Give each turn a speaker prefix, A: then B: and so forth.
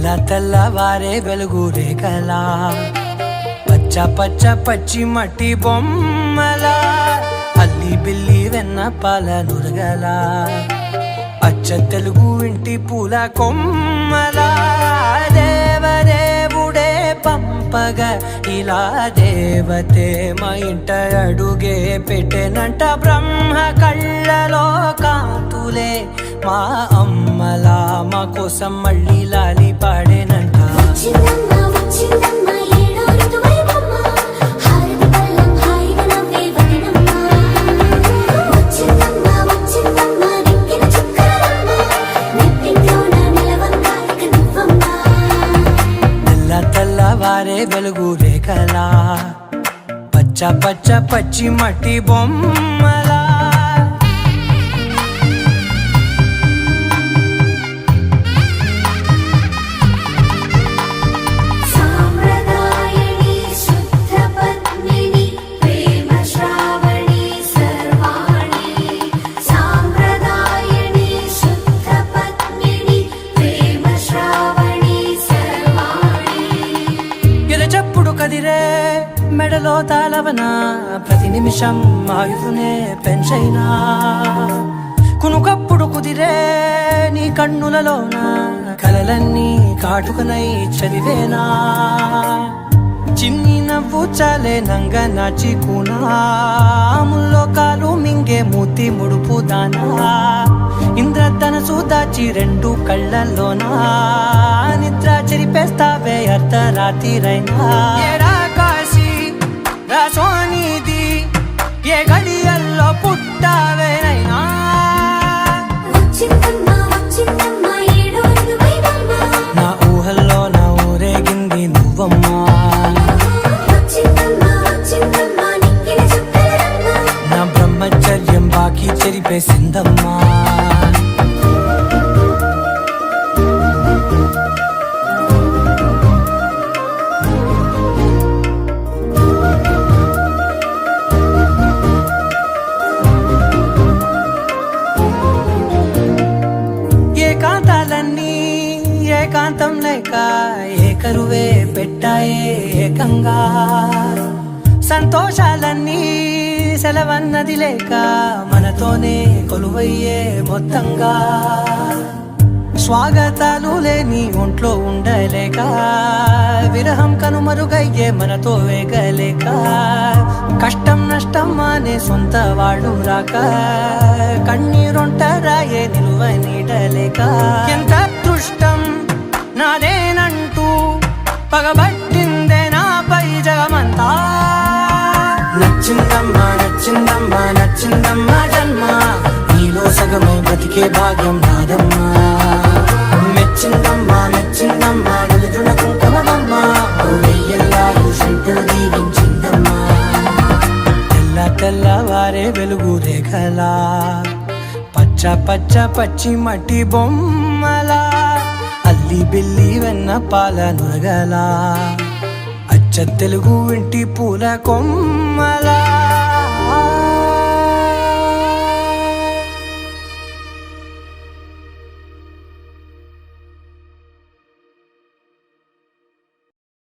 A: తెల్లవారే వెలుగు రేఖలా పచ్చ పచ్చ పచ్చి మట్టి బొమ్మలా అల్లి బిల్లి వెన్న పాల నురగలా అచ్చ తెలుగు ఇంటి పూల కొమ్మలా దేవదేవుడే పంపగా ఇలా దేవతే మా ఇంట అడుగే పెట్టెనంట బ్రహ్మ కళ్ళలో కాంతులే మా అమ్మలా మా కోసం మళ్ళీ లాలి పాడేనంట. తెల్లవారే వెలుగు రేఖలా పచ్చ పచ్చ పచ్చి మట్టి బొమ్మలా చెప్పుడు కదిరే మెడలో తాళవన ప్రతి నిమిషం ఆయుధునే పెంచైనా కునుకప్పుడు కుదిరే నీ కన్నులలోన కలలన్నీ కాటుకనై చదివేనా చిన్ని నవ్వు చాలే నంగ నాచి కూనాముల్లో కాలు మింగే మూతి ముడుపు దానా ఇంద్రధనసు దాచి రెండు కళ్ళల్లోనా నిద్ర చెరిపేస్తావే అర్ధరాత్రిరైనా ఏరా కాశీ రాసోనిది ఏ గడియల్లో పుట్టావేనైనా నా ఊహల్లో నా ఊరేగింది నువ్వమ్మా నా బ్రహ్మచర్యం బాకీ చెరిపేసిందమ్మా. ఏకాంతాలన్నీ ఏకాంతం లేక ఏకరువే పెట్టాయే ఏకంగా సంతోషాలన్నీ సెలవన్నది లేక మనతోనే కొలువయ్యే మొత్తంగా స్వాగతాలు లేని ఒంట్లో ఉండలేక విరహం కనుమరుగయ్యే మనతో వేగలేక కష్టం నష్టం అనే సొంత వాళ్ళు రాక కన్నీరొంటరాయే నిలువ నీడలేక ఎంత అదృష్టం నాదేనంటూ పగబట్టిందే నాపై జగమంతా నచ్చిందమ్మా నచ్చిందమ్మా నచ్చిందమ్మా జన్మ నీలో సగమై బ్రతికే భాగ్యం నాదమ్మా మెచ్చిందమ్మా మెచ్చిందమ్మా నలుజున కుంకుమమ్మా వెయ్యల్లాగు శిల్పులు దీవించిందమ్మా. తెల్లవారే వెలుగు రేఖలా పచ్చ పచ్చ పచ్చి మట్టి బొమ్మలా అల్లి బిల్లి వెన్న పాల నురగలా అచ్చ తెలుగు ఇంటి పూల కొమ్మలా